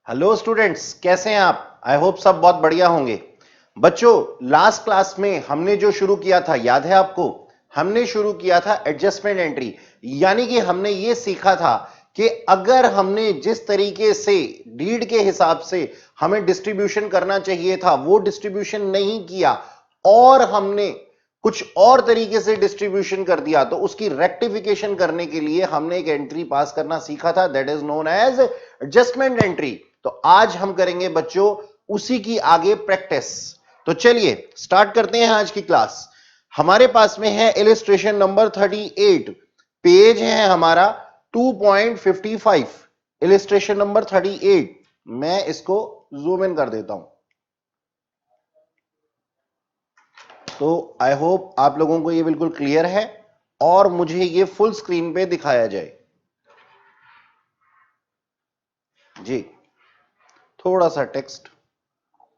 Hello students, कैसे हैं आप? आई होप सब बहुत बढ़िया होंगे। बच्चों, लास्ट क्लास में हमने जो शुरू किया था याद है आपको? हमने शुरू किया था एडजस्टमेंट एंट्री, यानी कि हमने ये सीखा था कि अगर हमने जिस तरीके से डीड के हिसाब से हमें डिस्ट्रीब्यूशन करना चाहिए था वो डिस्ट्रीब्यूशन नहीं किया और हमने कुछ और तरीके से डिस्ट्रीब्यूशन कर दिया, तो उसकी रेक्टिफिकेशन करने के लिए हमने एक एंट्री पास करना सीखा था, that is known as adjustment entry. तो आज हम करेंगे बच्चों उसी की आगे प्रैक्टिस। तो चलिए स्टार्ट करते हैं आज की क्लास। हमारे पास में है इलिस्ट्रेशन नंबर 38, पेज है हमारा 2.55। इलिस्ट्रेशन नंबर 38, मैं इसको जूम इन कर देता हूं तो आई होप आप लोगों को ये बिल्कुल क्लियर है और मुझे ये फुल स्क्रीन पे दिखाया जाए जी। थोड़ा सा टेक्स्ट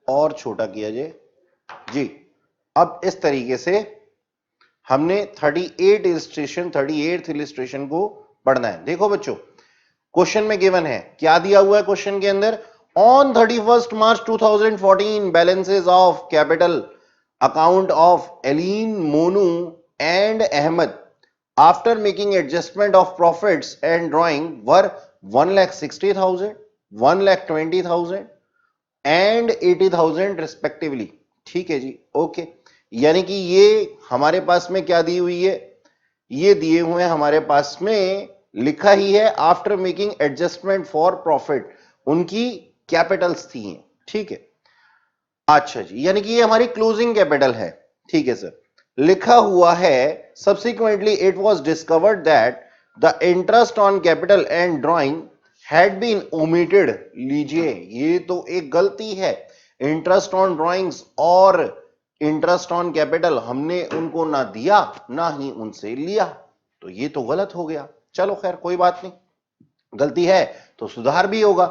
और छोटा किया जाए जी। अब इस तरीके से हमने 38th इलिस्ट्रेशन को पढ़ना है। देखो बच्चों, क्वेश्चन में गिवन है, क्या दिया हुआ है क्वेश्चन के अंदर? On 31st March 2014 balances of capital account of Aileen, Monu and Ahmed after making adjustment of profits and drawing were 1,60,000, 1,20,000 एंड 80,000 रिस्पेक्टिवली। ठीक है जी, ओके। यानी कि ये हमारे पास में क्या दी हुई है? ये दिए हुए हमारे पास में लिखा ही है after making adjustment for profit, उनकी कैपिटल्स थी। ठीक है, अच्छा जी, यानी कि ये हमारी क्लोजिंग कैपिटल है। ठीक है सर, लिखा हुआ है subsequently it was discovered that the interest on capital and drawing had been omitted. लीजिए, ये तो एक गलती है। इंटरेस्ट ऑन ड्राइंग्स और इंटरेस्ट ऑन कैपिटल हमने उनको ना दिया ना ही उनसे लिया, तो ये तो गलत हो गया। चलो खैर कोई बात नहीं, गलती है तो सुधार भी होगा।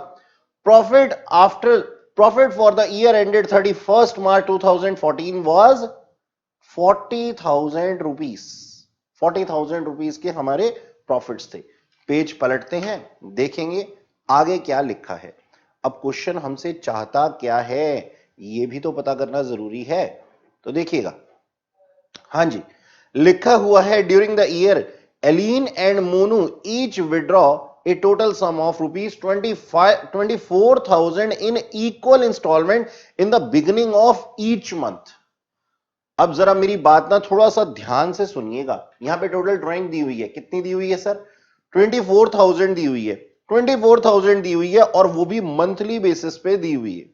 Profit after profit for the year ended 31st March 2014 was 40,000 rupees. 40,000 rupees के हमारे प्रॉफिट्स थे। पेज पलटते हैं, देखेंगे आगे क्या लिखा है। अब क्वेश्चन हमसे चाहता क्या है ये भी तो पता करना जरूरी है। तो देखिएगा, हाँ जी, लिखा हुआ है during the year Aileen and Monu each withdraw a total sum of rupees 24,000 in equal instalment in the beginning of each month. अब जरा मेरी बात ना थोड़ा सा ध्यान से सुनिएगा। यहां पे टोटल ड्राइंग दी हुई है, कितनी दी हुई है सर? 24,000 दी हुई है। 24,000 दी हुई है और वो भी मंथली बेसिस पे दी हुई है।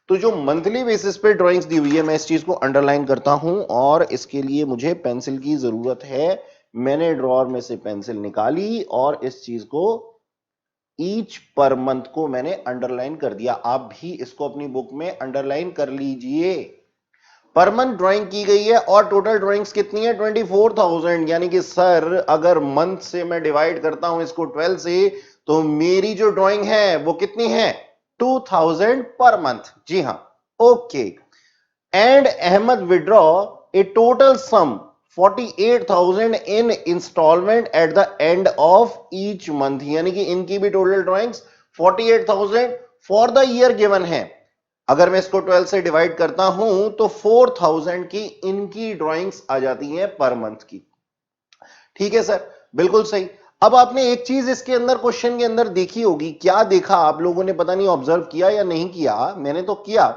तो जो मंथली बेसिस पे ड्राइंग्स दी हुई है, मैं इस चीज को अंडरलाइन करता हूं और इसके लिए मुझे पेंसिल की जरूरत है। मैंने ड्रॉअर में से पेंसिल निकाली और इस चीज को ईच पर मंथ को मैंने अंडरलाइन कर दिया। आप भी इसको अपनी बुक में अंडरलाइन कर लीजिए। पर मंथ ड्राइंग की गई है और टोटल ड्राइंग्स कितनी है? 24,000। यानी कि सर अगर मंथ से मैं डिवाइड करता हूं इसको 12 से, तो मेरी जो ड्राइंग है वो कितनी है? 2,000 पर मंथ। जी हां, okay. And Ahmad withdraw a total sum 48,000 in instalment at the end of each month. यानी कि इनकी भी total drawings 48,000 for the year given है। अगर मैं इसको 12 से डिवाइड करता हूं तो 4,000 की इनकी ड्राइंग्स आ जाती हैं पर मंथ की। ठीक है सर, बिल्कुल सही। अब आपने एक चीज इसके अंदर क्वेश्चन के अंदर देखी होगी, क्या देखा आप लोगों ने? पता नहीं ऑब्जर्व किया या नहीं किया, मैंने तो किया।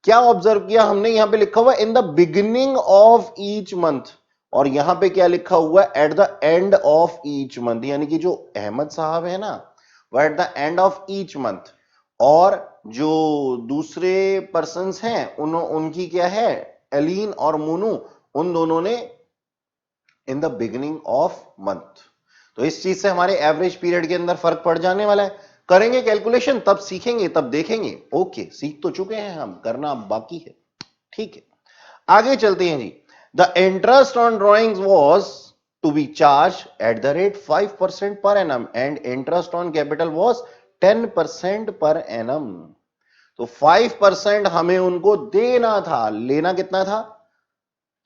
क्या ऑब्जर्व किया हमने? यहां पे लिखा हुआ इन the beginning of each month और यहां पे क्या लिखा हुआ है? Eight the end of each month. यानी कि जो अहमद साहब है ना, वो eight the end of each month और जो दूसरे पर्संस हैं उनकी क्या है? एलीन और मोनू, उन दोनों ने इन द बिगिनिंग ऑफ मंथ। तो इस चीज से हमारे एवरेज पीरियड के अंदर फर्क पड़ जाने वाला है। करेंगे कैलकुलेशन, तब सीखेंगे, तब देखेंगे। ओके, सीख तो चुके हैं हम, करना अब बाकी है। ठीक है, आगे चलते हैं जी। The interest on drawings was to be charge at the rate 5% per annum and interest on capital was 10% per annum. तो 5% हमें उनको देना था, लेना कितना था?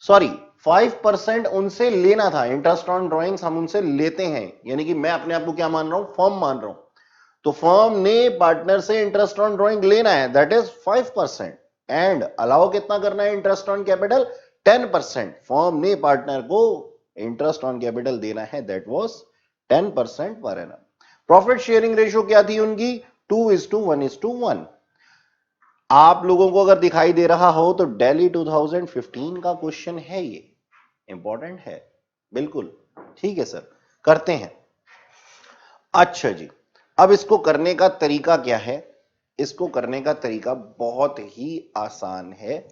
सॉरी, 5% उनसे लेना था। इंटरेस्ट ऑन ड्रॉइंग्स हम उनसे लेते हैं, यानी कि मैं अपने आप को क्या मान रहा हूं? फर्म मान रहा हूं। तो फर्म ने पार्टनर से इंटरेस्ट ऑन ड्रॉइंग लेना है, दैट इज 5%, एंड अलाउ कितना करना है इंटरेस्ट ऑन कैपिटल, 10%। फर्म ने पार्टनर को इंटरेस्ट ऑन कैपिटल देना है, that was 10% per annum. Profit sharing ratio क्या थी उनकी, 2:1:1। आप लोगों को अगर दिखाई दे रहा हो तो दिल्ली 2015 का क्वेश्चन है, ये इंपॉर्टेंट है बिल्कुल। ठीक है सर, करते हैं। अच्छा जी, अब इसको करने का तरीका क्या है, इसको करने का तरीका बहुत ही आसान है।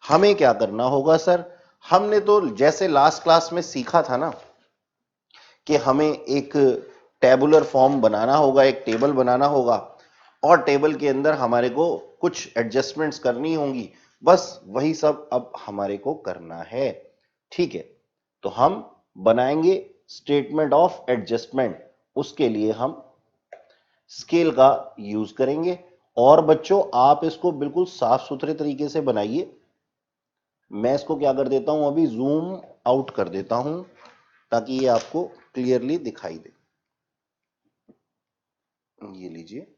हमें क्या करना होगा सर, हमने तो जैसे लास्ट क्लास में सीखा था ना कि हमें एक टेबुलर फॉर्म बनाना होगा, एक टेबल बनाना होगा, और टेबल के अंदर हमारे को कुछ एडजस्टमेंट्स करनी होंगी, बस वही सब अब हमारे को करना है। ठीक है, तो हम बनाएंगे स्टेटमेंट ऑफ एडजस्टमेंट, उसके लिए हम स्केल का यूज करेंगे। और बच्चों आप इसको बिल्कुल साफ सुथरे तरीके से बनाइए। मैं इसको क्या कर देता हूं, अभी जूम आउट कर देता हूं ताकि ये आपको क्लियरली दिखाई दे। ये लीजिए,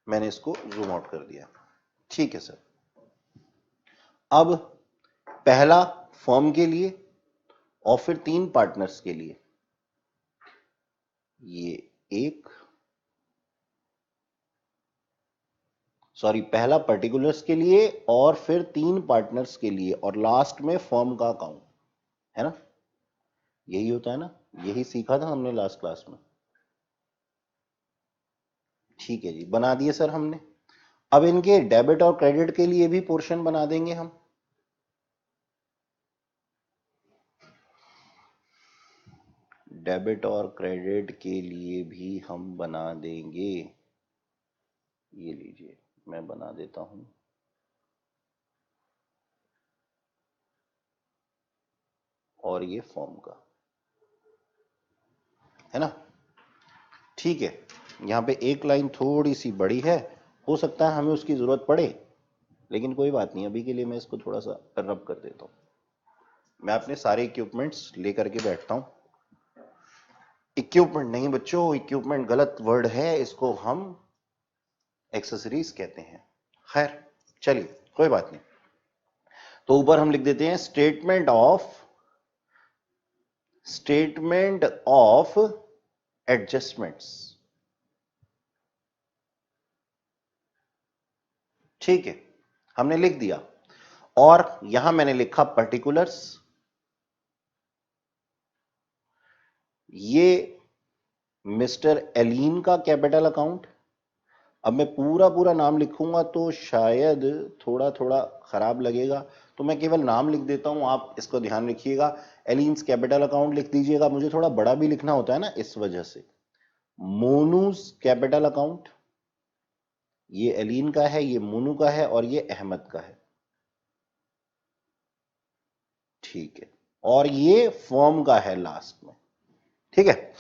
मैंने इसको जूम आउट कर दिया। ठीक है सर, अब पहला फर्म के लिए और फिर 3 पार्टनर्स के लिए, ये एक, सॉरी पहला पर्टिकुलर्स के लिए और फिर 3 पार्टनर्स के लिए, और लास्ट में फर्म का अकाउंट, है ना, यही होता है ना, यही सीखा था हमने लास्ट क्लास में। ठीक है जी, बना दिए सर हमने। अब इनके डेबिट और क्रेडिट के लिए भी पोर्शन बना देंगे हम। डेबिट और क्रेडिट के लिए भी हम बना देंगे। ये लीजिए, मैं बना देता हूं, और ये फॉर्म का है ना। ठीक है, यहां पे एक लाइन थोड़ी सी बड़ी है, हो सकता है हमें उसकी जरूरत पड़े, लेकिन कोई बात नहीं, अभी के लिए मैं इसको थोड़ा सा रब कर देता हूं। मैं अपने सारे इक्विपमेंट्स लेकर के बैठता हूं। इक्विपमेंट नहीं बच्चों, इक्विपमेंट गलत वर्ड है, इसको हम एक्सेसरीज कहते हैं। खैर चलिए, कोई बात नहीं। तो ऊपर हम लिख देते हैं स्टेटमेंट ऑफ एडजस्टमेंट्स। ठीक है, हमने लिख दिया, और यहां मैंने लिखा पर्टिकुलर्स। ये मिस्टर एलीन का कैपिटल अकाउंट। अब मैं पूरा पूरा नाम लिखूंगा तो शायद थोड़ा थोड़ा खराब लगेगा, तो मैं केवल नाम लिख देता हूं, आप इसको ध्यान रखिएगा। एलीन्स कैपिटल अकाउंट लिख दीजिएगा, मुझे थोड़ा बड़ा भी लिखना होता है ना, इस वजह से। मोनूस कैपिटल अकाउंट, ये एलीन का है, ये मोनू का है, और ये अहमद का है। ठीक है, और ये फॉर्म का है लास्ट में। ठीक है,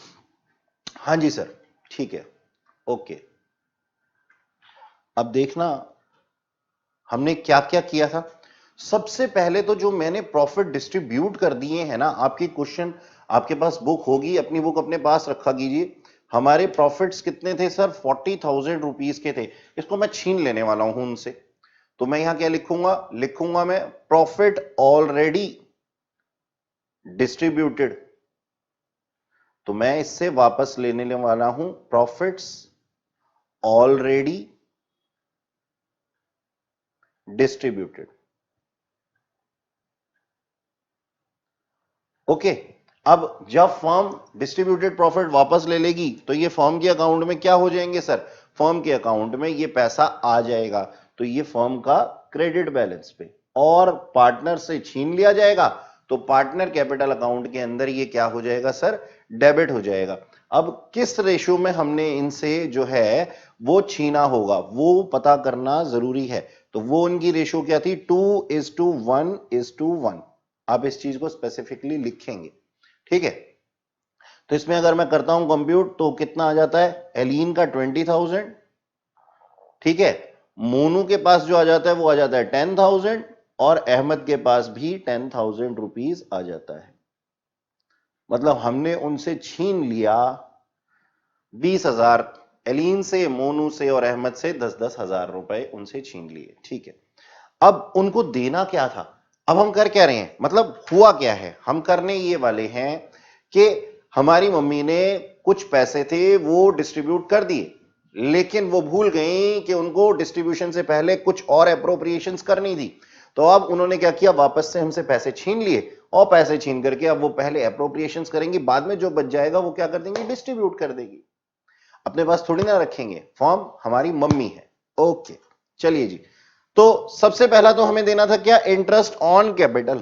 हाँ जी सर, ठीक है, ओके। अब देखना हमने क्या क्या किया था। सबसे पहले तो जो मैंने प्रॉफिट डिस्ट्रीब्यूट कर दिए हैं ना, आपकी क्वेश्चन, आपके पास बुक होगी, अपनी बुक अपने पास रखा कीजिए। हमारे प्रॉफिट्स कितने थे सर, 40,000 रुपीज के थे। इसको मैं छीन लेने वाला हूं उनसे, तो मैं यहां क्या लिखूंगा मैं प्रॉफिट ऑलरेडी डिस्ट्रीब्यूटेड। तो मैं इससे वापस लेने वाला हूं प्रॉफिट्स ऑलरेडी डिस्ट्रीब्यूटेड। ओके, अब जब फर्म डिस्ट्रीब्यूटेड प्रॉफिट वापस ले लेगी तो ये फर्म के अकाउंट में क्या हो जाएंगे सर, फर्म के अकाउंट में ये पैसा आ जाएगा, तो ये फर्म का क्रेडिट बैलेंस पे, और पार्टनर से छीन लिया जाएगा तो पार्टनर कैपिटल अकाउंट के अंदर ये क्या हो जाएगा सर, डेबिट हो जाएगा। अब किस रेशियो में हमने इनसे जो है वो छीना होगा वो पता करना जरूरी है। तो वो उनकी रेशियो क्या थी, 2:1:1। आप इस चीज को स्पेसिफिकली लिखेंगे। ठीक है, तो इसमें अगर मैं करता हूं कंप्यूट तो कितना आ जाता है, एलीन का 20,000, ठीक है, मोनू के पास जो आ जाता है वो आ जाता है 10,000, और अहमद के पास भी 10,000 रुपीज आ जाता है। मतलब हमने उनसे छीन लिया 20,000 एलीन से, मोनू से और अहमद से 10-10 हजार रुपए उनसे छीन लिए। ठीक है, अब उनको देना क्या था? अब हम कर क्या रहे हैं, मतलब हुआ क्या है, हम करने ये वाले हैं कि हमारी मम्मी ने कुछ पैसे थे वो डिस्ट्रीब्यूट कर दिए, लेकिन वो भूल गई कि उनको डिस्ट्रीब्यूशन से पहले कुछ और अप्रोप्रिएशंस करनी थी। तो अब उन्होंने क्या किया, वापस से हमसे पैसे छीन लिए, और पैसे छीन करके अब वो पहले अप्रोप्रिएशंस करेंगी, बाद में जो बच जाएगा वो क्या कर देंगे, डिस्ट्रीब्यूट कर देगी। अपने पास थोड़ी ना रखेंगे, फॉर्म हमारी मम्मी है। ओके, चलिए जी। तो सबसे पहला तो हमें देना था क्या, इंटरेस्ट ऑन कैपिटल।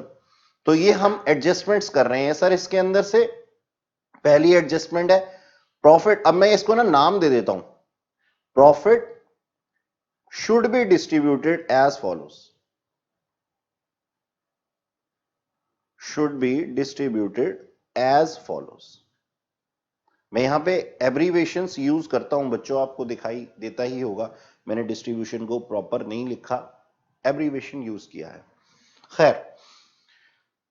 तो ये हम एडजस्टमेंट्स कर रहे हैं सर इसके अंदर से। पहली एडजस्टमेंट है प्रॉफिट, अब मैं इसको ना नाम दे देता हूं, profit should be distributed as follows, should be distributed as follows. मैं यहां पे एब्रीवेशंस यूज करता हूं बच्चों, आपको दिखाई देता ही होगा, मैंने डिस्ट्रीब्यूशन को प्रॉपर नहीं लिखा, एब्रीवेशन यूज किया है। खैर,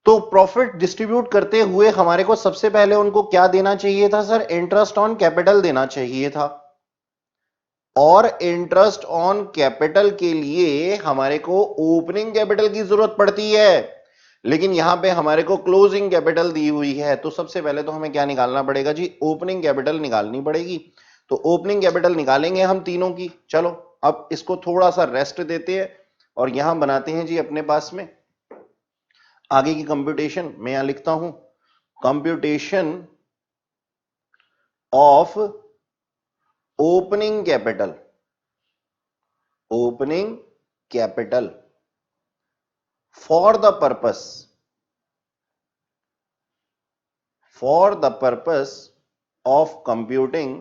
तो प्रॉफिट डिस्ट्रीब्यूट करते हुए हमारे को सबसे पहले उनको क्या देना चाहिए था सर, इंटरेस्ट ऑन कैपिटल देना चाहिए था। और इंटरेस्ट ऑन कैपिटल के लिए हमारे को ओपनिंग कैपिटल की जरूरत पड़ती है, लेकिन यहां पे हमारे को क्लोजिंग कैपिटल दी हुई है। तो सबसे पहले तो हमें क्या निकालना पड़ेगा जी, ओपनिंग कैपिटल निकालनी पड़ेगी। तो ओपनिंग कैपिटल निकालेंगे हम तीनों की। चलो अब इसको थोड़ा सा रेस्ट देते हैं और यहां बनाते हैं जी अपने पास में आगे की कंप्यूटेशन। मैं यहां लिखता हूं computation of opening capital, opening capital for the purpose of computing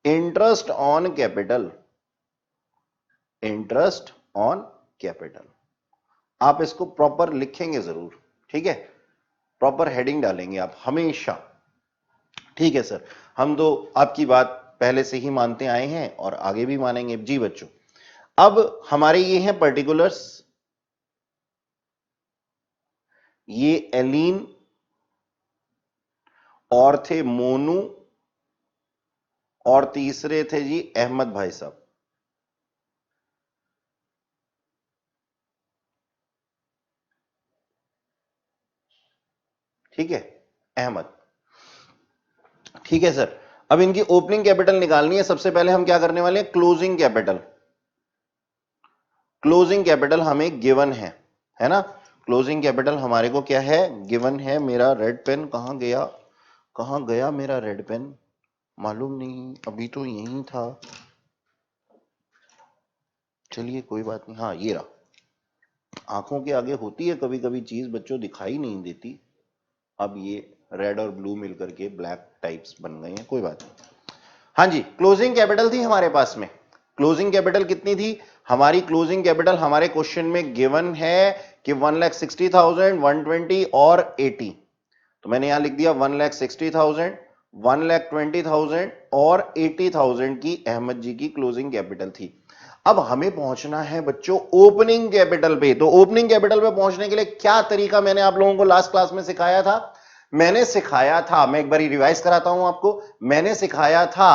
interest on capital, interest on capital। आप इसको प्रॉपर लिखेंगे जरूर, ठीक है, प्रॉपर हेडिंग डालेंगे आप हमेशा। ठीक है सर, हम तो आपकी बात पहले से ही मानते आए हैं और आगे भी मानेंगे जी बच्चों। अब हमारे ये हैं पर्टिकुलर्स, ये एलीन और थे मोनू और तीसरे थे जी अहमद भाई साहब। ठीक है, अहमद। ठीक है सर, अब इनकी ओपनिंग कैपिटल निकालनी है। सबसे पहले हम क्या करने वाले हैं, क्लोजिंग कैपिटल। क्लोजिंग कैपिटल हमें गिवन है ना, क्लोजिंग कैपिटल हमारे को क्या है, गिवन है। मेरा रेड पेन कहां गया, कहां गया मेरा रेड पेन, मालूम नहीं, अभी तो यही था। चलिए कोई बात नहीं, हाँ ये रहा। आंखों के आगे होती है कभी कभी चीज बच्चों, दिखाई नहीं देती। अब ये रेड और ब्लू मिलकर के ब्लैक टाइप्स बन गए हैं, कोई बात नहीं। हाँ जी, क्लोजिंग कैपिटल थी हमारे पास में। क्लोजिंग कैपिटल कितनी थी हमारी, क्लोजिंग कैपिटल हमारे क्वेश्चन में गिवन है कि 1,60,000, 120 और 80। तो मैंने यहां लिख दिया 1,60,000, 1,20,000 और 80,000 की अहमद जी की क्लोजिंग कैपिटल थी। अब हमें पहुंचना है बच्चों ओपनिंग कैपिटल पे। तो ओपनिंग कैपिटल पे पहुंचने के लिए क्या तरीका मैंने आप लोगों को लास्ट क्लास में सिखाया था, मैंने सिखाया था, मैं एक बार रिवाइज कराता हूं आपको। मैंने सिखाया था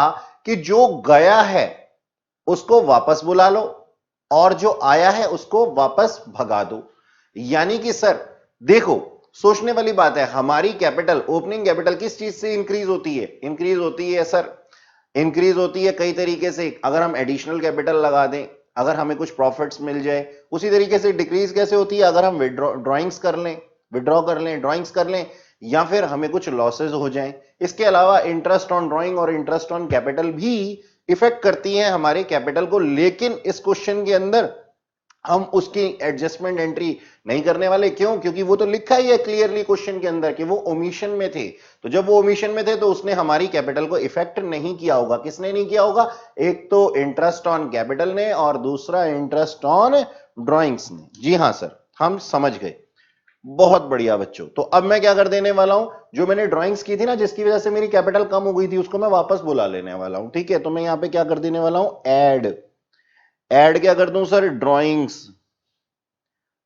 कि जो गया है उसको वापस बुला लो और जो आया है उसको वापस भगा दो। यानी कि सर देखो, सोचने वाली बात है, हमारी कैपिटल, ओपनिंग कैपिटल किस चीज से इंक्रीज होती है, इंक्रीज होती है सर, इंक्रीज होती है कई तरीके से। अगर हम एडिशनल कैपिटल लगा दें, अगर हमें कुछ प्रॉफिट्स मिल जाए। उसी तरीके से डिक्रीज कैसे होती है, अगर हम ड्रॉइंग्स कर लें, विड्रॉ कर लें, ड्रॉइंग्स कर लें, या फिर हमें कुछ लॉसेस हो जाएं। इसके अलावा इंटरेस्ट ऑन ड्रॉइंग और इंटरेस्ट ऑन कैपिटल भी इफेक्ट करती हैं हमारे कैपिटल को। लेकिन इस क्वेश्चन के अंदर हम उसकी एडजस्टमेंट एंट्री नहीं करने वाले। क्यों, क्योंकि वो तो लिखा ही है क्लियरली क्वेश्चन के अंदर कि वो ओमिशन में थे। तो जब वो ओमिशन में थे तो उसने हमारी कैपिटल को इफेक्ट नहीं किया होगा। किसने नहीं किया होगा, एक तो इंटरेस्ट ऑन कैपिटल ने और दूसरा इंटरेस्ट ऑन ड्रॉइंग्स ने। जी हां सर, हम समझ गए, बहुत बढ़िया बच्चों। तो अब मैं क्या कर देने वाला हूं, जो मैंने ड्राइंग्स की थी ना जिसकी वजह से मेरी कैपिटल कम हो गई थी, उसको मैं वापस बुला लेने वाला हूं। ठीक है, तो मैं यहां पे क्या कर देने वाला हूं, ऐड। ऐड क्या कर दूं सर, ड्राइंग्स,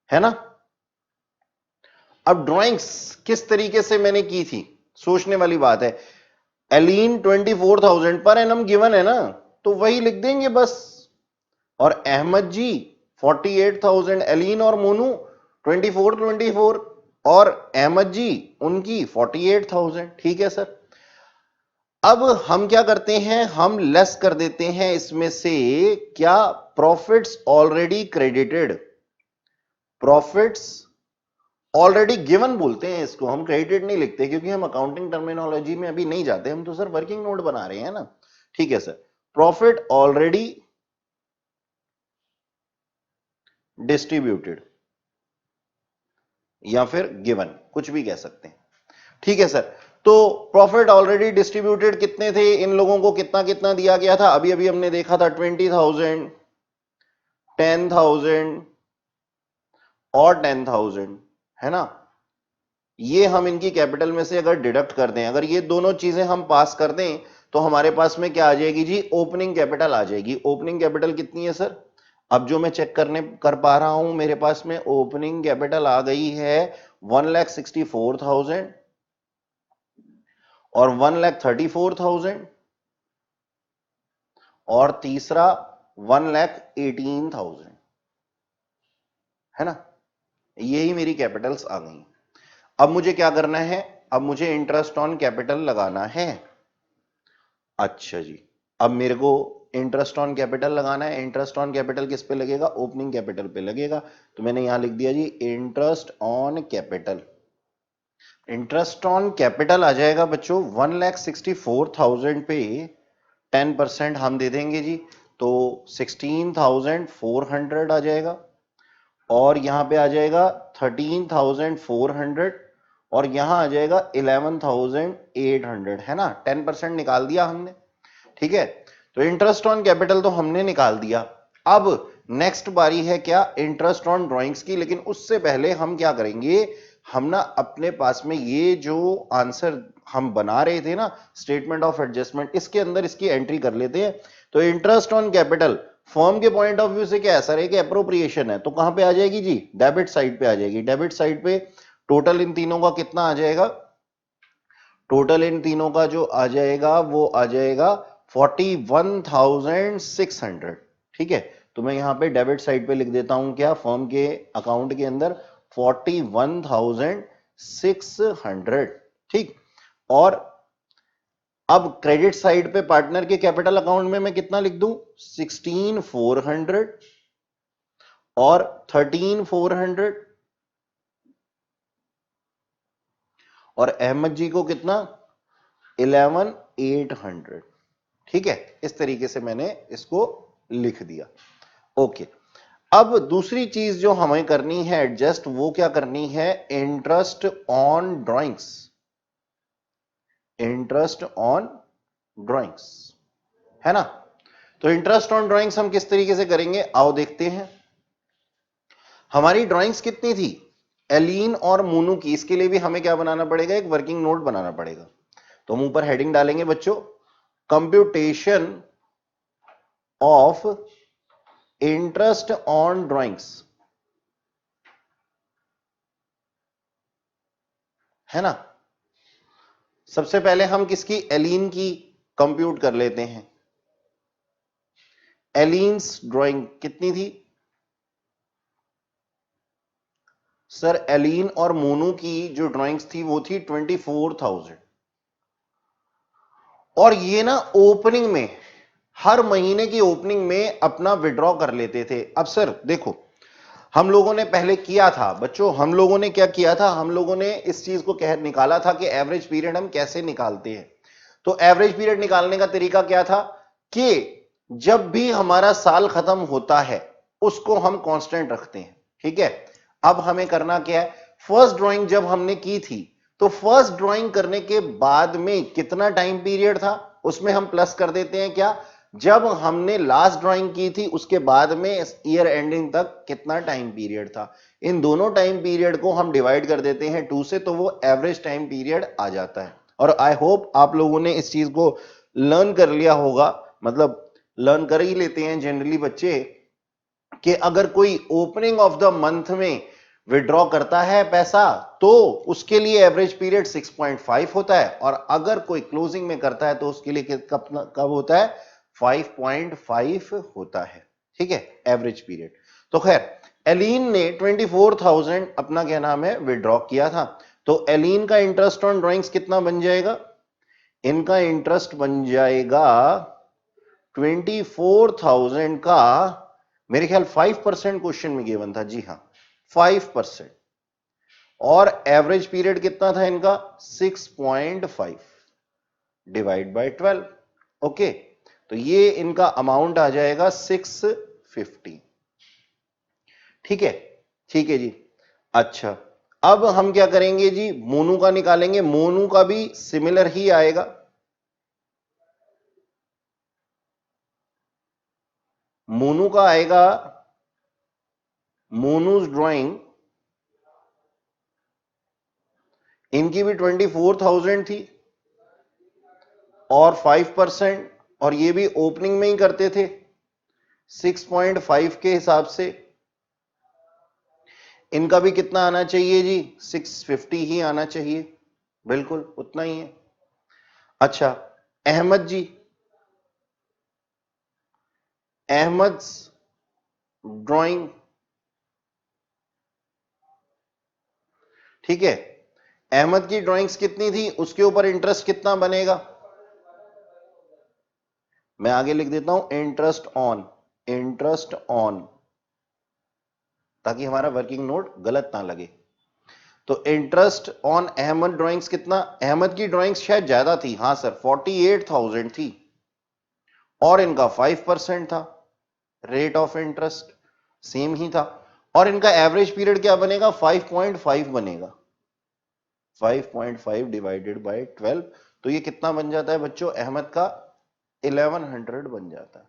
है ना। अब ड्राइंग्स किस तरीके से मैंने की थी, सोचने वाली बात है। एलीन 24,000 पर एनम गिवन है ना, तो वही लिख देंगे बस। और अहमद जी 48,000, एलीन और मोनू 24 और अहमद जी उनकी 48,000। ठीक है सर। अब हम क्या करते हैं, हम लेस कर देते हैं इसमें से क्या, profits already credited, profits already given बोलते हैं इसको, हम क्रेडिटेड नहीं लिखते क्योंकि हम अकाउंटिंग टर्मिनोलॉजी में अभी नहीं जाते, हम तो सर वर्किंग नोट बना रहे हैं ना। ठीक है सर। प्रॉफिट ऑलरेडी डिस्ट्रीब्यूटेड या फिर गिवन, कुछ भी कह सकते हैं। ठीक है सर। तो प्रॉफिट ऑलरेडी डिस्ट्रीब्यूटेड कितने थे, इन लोगों को कितना कितना दिया गया था, अभी अभी हमने देखा था 20,000, 10,000 और 10,000, है ना। ये हम इनकी कैपिटल में से अगर डिडक्ट कर दें, अगर ये दोनों चीजें हम पास कर दें, तो हमारे पास में क्या आ जाएगी जी, ओपनिंग कैपिटल आ जाएगी। ओपनिंग कैपिटल कितनी है सर, अब जो मैं चेक कर पा रहा हूं, मेरे पास में ओपनिंग कैपिटल आ गई है 1,64,000 और 1,34,000 और तीसरा 1,18,000, है ना। यही मेरी कैपिटल्स आ गई। अब मुझे क्या करना है, अब मुझे इंटरेस्ट ऑन कैपिटल लगाना है। अच्छा जी, अब मेरे को इंटरेस्ट ऑन कैपिटल लगाना है। इंटरेस्ट ऑन कैपिटल किस पे लगेगा, ओपनिंग कैपिटल पे लगेगा। तो मैंने यहां लिख दिया जी interest on capital. Interest on capital आ जाएगा बच्चों 1,64,000 पे 10% हम दे देंगे जी, तो 16,400 आ जाएगा। और यहां पे आ जाएगा 13,400 और यहां आ जाएगा 11,800, है ना। 10% निकाल दिया हमने। ठीक है। तो इंटरेस्ट ऑन कैपिटल तो हमने निकाल दिया। अब नेक्स्ट बारी है क्या, इंटरेस्ट ऑन ड्राइंग्स की। लेकिन उससे पहले हम क्या करेंगे, हम ना अपने पास में ये जो आंसर हम बना रहे थे ना, स्टेटमेंट ऑफ एडजस्टमेंट, इसके अंदर इसकी एंट्री कर लेते हैं। तो इंटरेस्ट ऑन कैपिटल फर्म के पॉइंट ऑफ व्यू से क्या है सर, एक एप्रोप्रिएशन है, तो कहां पे आ जाएगी जी, डेबिट साइड पे आ जाएगी। डेबिट साइड पे टोटल इन तीनों का कितना आ जाएगा, टोटल इन तीनों का जो आ जाएगा वो आ जाएगा 41,600। ठीक है। तो मैं यहां पे डेबिट साइड पे लिख देता हूं क्या, फर्म के अकाउंट के अंदर 41,600। ठीक। और अब क्रेडिट साइड पे पार्टनर के कैपिटल अकाउंट में मैं कितना लिख दूं, 16,400 और 13,400 और अहमद जी को कितना 11,800। ठीक है। इस तरीके से मैंने इसको लिख दिया। ओके। अब दूसरी चीज जो हमें करनी है एडजस्ट, वो क्या करनी है, interest on drawings. Interest on drawings, है ना। तो इंटरेस्ट ऑन ड्राइंग्स हम किस तरीके से करेंगे, आओ देखते हैं। हमारी ड्राइंग्स कितनी थी, एलीन और मोनू की। इसके लिए भी हमें क्या बनाना पड़ेगा, एक वर्किंग नोट बनाना पड़ेगा। तो हम ऊपर हेडिंग डालेंगे बच्चों, computation of interest on drawings, है ना। सबसे पहले हम किसकी, एलीन की कंप्यूट कर लेते हैं। एलीन्स ड्राइंग कितनी थी सर, एलीन और मोनू की जो ड्राइंग्स थी वो थी 24,000। और ये ना ओपनिंग में, हर महीने की ओपनिंग में अपना विड्रॉ कर लेते थे। अब सर देखो, हम लोगों ने पहले किया था बच्चों, हम लोगों ने क्या किया था, हम लोगों ने इस चीज को कह निकाला था कि एवरेज पीरियड हम कैसे निकालते हैं। तो एवरेज पीरियड निकालने का तरीका क्या था कि जब भी हमारा साल खत्म होता है उसको हम कांस्टेंट रखते हैं। ठीक है। अब हमें करना क्या है, फर्स्ट ड्राइंग जब हमने की थी, तो फर्स्ट ड्राइंग करने के बाद में कितना टाइम पीरियड था, उसमें हम प्लस कर देते हैं क्या, जब हमने लास्ट ड्राइंग की थी उसके बाद में ईयर एंडिंग तक कितना टाइम पीरियड था। इन दोनों टाइम पीरियड को हम डिवाइड कर देते हैं 2 से, तो वो एवरेज टाइम पीरियड आ जाता है। और आई होप आप लोगों ने इस चीज को लर्न कर लिया होगा, मतलब लर्न कर ही लेते हैं जनरली बच्चे, कि अगर कोई ओपनिंग ऑफ द मंथ में विड्रॉ करता है पैसा तो उसके लिए एवरेज पीरियड 6.5 होता है, और अगर कोई क्लोजिंग में करता है तो उसके लिए कब होता है, 5.5 होता है। ठीक है, एवरेज पीरियड। तो खैर एलिन ने 24,000 अपना क्या नाम है विड्रॉ किया था, तो एलिन का इंटरेस्ट ऑन ड्रॉइंग्स कितना बन जाएगा, इनका इंटरेस्ट बन जाएगा 24,000 का, मेरे ख्याल 5% क्वेश्चन में गिवन था, जी हां 5%, और एवरेज पीरियड कितना था इनका 6.5 डिवाइड बाय 12। ओके, तो ये इनका अमाउंट आ जाएगा 650। ठीक है, ठीक है जी। अच्छा, अब हम क्या करेंगे जी, मोनू का निकालेंगे, मोनू का भी सिमिलर ही आएगा। मोनू का आएगा, मोनूज ड्राइंग, इनकी भी 24,000 थी और 5%, और ये भी ओपनिंग में ही करते थे 6.5 के हिसाब से। इनका भी कितना आना चाहिए जी, 650 ही आना चाहिए, बिल्कुल उतना ही है। अच्छा, अहमद जी, अहमद ड्राइंग, ठीक है, अहमद की ड्राइंग्स कितनी थी, उसके ऊपर इंटरेस्ट कितना बनेगा, मैं आगे लिख देता हूं इंटरेस्ट ऑन, इंटरेस्ट ऑन, ताकि हमारा वर्किंग नोट गलत ना लगे। तो इंटरेस्ट ऑन अहमद ड्राइंग्स कितना, अहमद की ड्राइंग्स शायद ज्यादा थी, हां सर 48,000 थी, और इनका 5% था, रेट ऑफ इंटरेस्ट सेम ही था, और इनका एवरेज पीरियड क्या बनेगा, 5.5 बनेगा, 5.5 डिवाइडेड बाय 12, तो ये कितना बन जाता है बच्चों, अहमद का 1100 बन जाता है।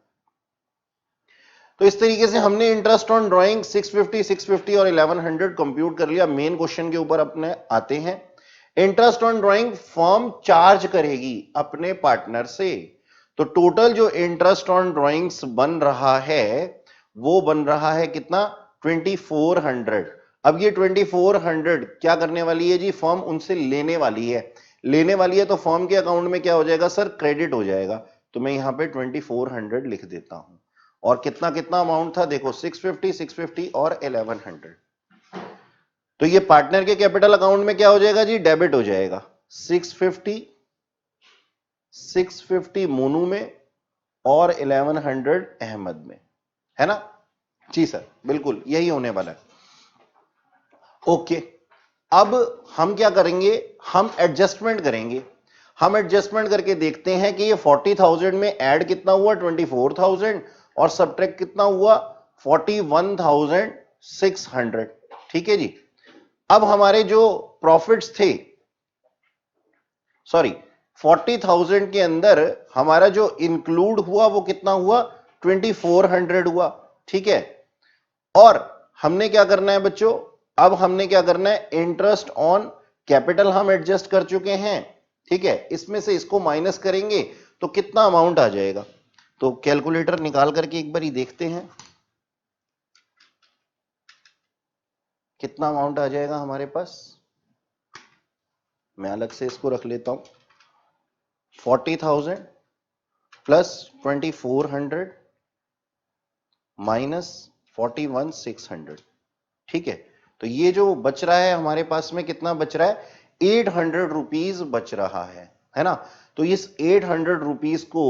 तो इस तरीके से हमने इंटरेस्ट ऑन ड्राइंग 650, 650 और 1100 कंप्यूट कर लिया। मेन क्वेश्चन के ऊपर अपने आते हैं। Interest on drawing firm charge करेगी अपने पार्टनर से, तो टोटल जो इंटरेस्ट ऑन ड्राइंग्स बन रहा है वो बन रहा है कितना, 2400। अब ये 2400 क्या करने वाली है जी, फर्म उनसे लेने वाली है, लेने वाली है, तो फर्म के अकाउंट में क्या हो जाएगा सर, क्रेडिट हो जाएगा। तो मैं यहां पे 2400 लिख देता हूं, और कितना कितना अमाउंट था देखो, 650, 650 और 1100, तो ये पार्टनर के कैपिटल अकाउंट में क्या हो जाएगा जी, डेबिट हो जाएगा, 650, 650 मोनू में और 1100 अहमद में, है ना, जी सर बिल्कुल यही होने वाला है। ओके, अब हम क्या करेंगे, हम एडजस्टमेंट करेंगे, हम एडजस्टमेंट करके देखते हैं कि ये 40,000 में ऐड कितना हुआ, 24,000, और सब्ट्रैक्ट कितना हुआ, 41,600। ठीक है जी। अब हमारे जो प्रॉफिट्स थे, सॉरी 40,000 के अंदर हमारा जो इंक्लूड हुआ वो कितना हुआ, 2400 हुआ। ठीक है, और हमने क्या करना है बच्चों, अब हमने क्या करना है, इंटरेस्ट ऑन कैपिटल हम एडजस्ट कर चुके हैं। ठीक है, इसमें से इसको माइनस करेंगे तो कितना अमाउंट आ जाएगा, तो कैलकुलेटर निकाल करके एक बार ही देखते हैं कितना अमाउंट आ जाएगा हमारे पास। मैं अलग से इसको रख लेता हूं, 40,000 प्लस 2400 माइनस 41,600। ठीक है, तो ये जो बच रहा है हमारे पास में, कितना बच रहा है, 800 रुपीज बच रहा है ना। तो इस 800 रुपीज को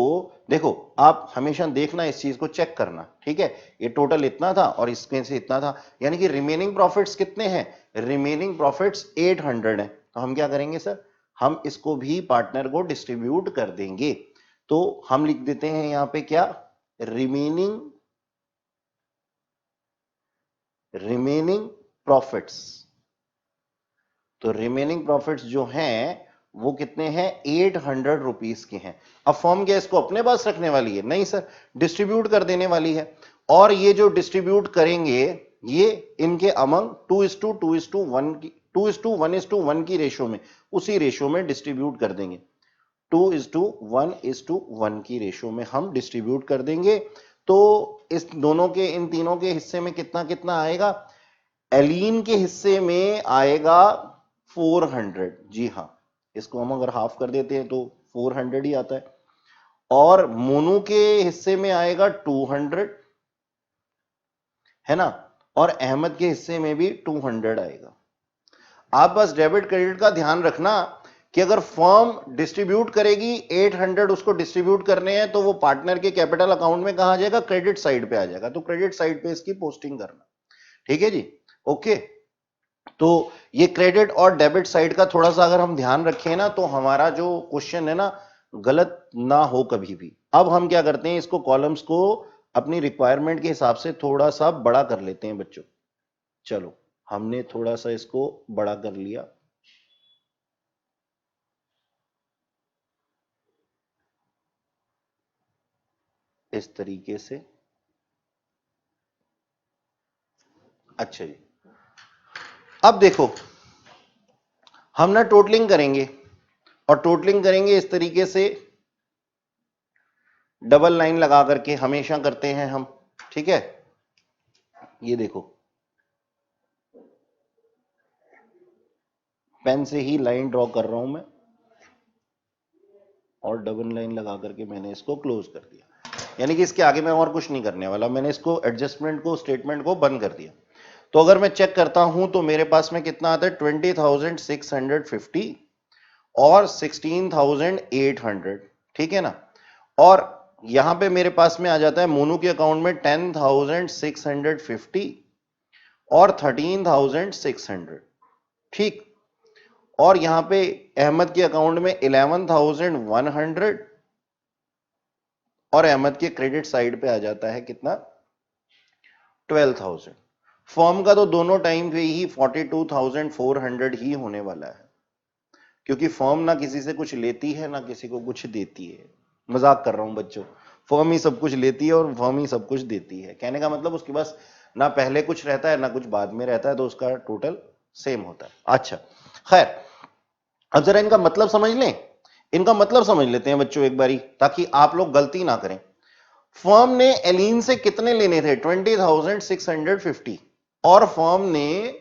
देखो, आप हमेशा देखना, इस चीज को चेक करना। ठीक है, ये टोटल इतना था और इसमें से इतना था, यानी कि रिमेनिंग प्रॉफिट्स कितने हैं, रिमेनिंग प्रॉफिट्स 800 है। तो हम क्या करेंगे सर, हम इसको भी पार्टनर को डिस्ट्रीब्यूट कर देंगे। तो हम लिख देते हैं यहां पे क्या, रिमेनिंग, रिमेनिंग प्रॉफिट्स। तो रिमेनिंग प्रॉफिट्स जो हैं वो कितने हैं, 800 रुपीज के हैं। अब फर्म क्या इसको अपने पास रखने वाली है, नहीं सर, डिस्ट्रीब्यूट कर देने वाली है। और ये जो डिस्ट्रीब्यूट करेंगे ये इनके अमंग 2:2:1 की, 2:1:1 की रेशो में, उसी रेशो में डिस्ट्रीब्यूट कर देंगे, 2:1:1 की रेशो में हम डिस्ट्रीब्यूट कर देंगे। तो इस दोनों के, इन तीनों के हिस्से में कितना कितना आएगा, एलीन के हिस्से में आएगा 400, जी हां, इसको हम अगर हाफ कर देते हैं तो 400 ही आता है, और मोनू के हिस्से में आएगा 200, है ना, और अहमद के हिस्से में भी 200 आएगा। आप बस डेबिट क्रेडिट का ध्यान रखना कि अगर फर्म डिस्ट्रीब्यूट करेगी 800 उसको डिस्ट्रीब्यूट करने हैं तो वो पार्टनर के कैपिटल अकाउंट में कहां आ जाएगा, क्रेडिट साइड पे आ जाएगा, तो क्रेडिट साइड पे इसकी पोस्टिंग करना। ठीक है जी, ओके। तो ये क्रेडिट और डेबिट साइड का थोड़ा सा अगर हम ध्यान रखें ना तो हमारा जो क्वेश्चन है ना गलत ना हो कभी भी। अब हम क्या करते हैं, इसको कॉलम्स को अपनी रिक्वायरमेंट के हिसाब से थोड़ा सा बड़ा कर लेते हैं बच्चों। चलो हमने थोड़ा सा इसको बड़ा कर लिया, इस तरीके से। अच्छा जी, अब देखो हम ना टोटलिंग करेंगे, और टोटलिंग करेंगे इस तरीके से, डबल लाइन लगा करके हमेशा करते हैं हम। ठीक है, ये देखो पेन से ही लाइन ड्रॉ कर रहा हूं मैं, और डबल लाइन लगा करके मैंने इसको क्लोज कर दिया, यानी कि इसके आगे मैं और कुछ नहीं करने वाला, मैंने इसको एडजस्टमेंट को स्टेटमेंट को बंद कर दिया। तो अगर मैं चेक करता हूं तो मेरे पास में कितना आता है, 20,650 और 16,800, ठीक है ना, और यहां पे मेरे पास में आ जाता है मोनू के अकाउंट में 10,650 और 13,600, ठीक, और यहां पे अहमद के अकाउंट में 11,100 और अहमद के क्रेडिट साइड पे आ जाता है कितना, 12,000। फॉर्म का तो दोनों टाइम पे ही 42,400 ही होने वाला है, क्योंकि फर्म ना किसी से कुछ लेती है ना किसी को कुछ देती है। मजाक कर रहा हूं बच्चों, फर्म ही सब कुछ लेती है और फर्म ही सब कुछ देती है, कहने का मतलब उसके पास ना पहले कुछ रहता है ना कुछ बाद में रहता है, तो उसका टोटल सेम होता है। अच्छा खैर, अब जरा इनका मतलब समझ लें, इनका मतलब समझ लेते हैं बच्चों एक बारी, ताकि आप लोग गलती ना करें। फर्म ने एलीन से कितने लेने थे, 20,650, और फर्म ने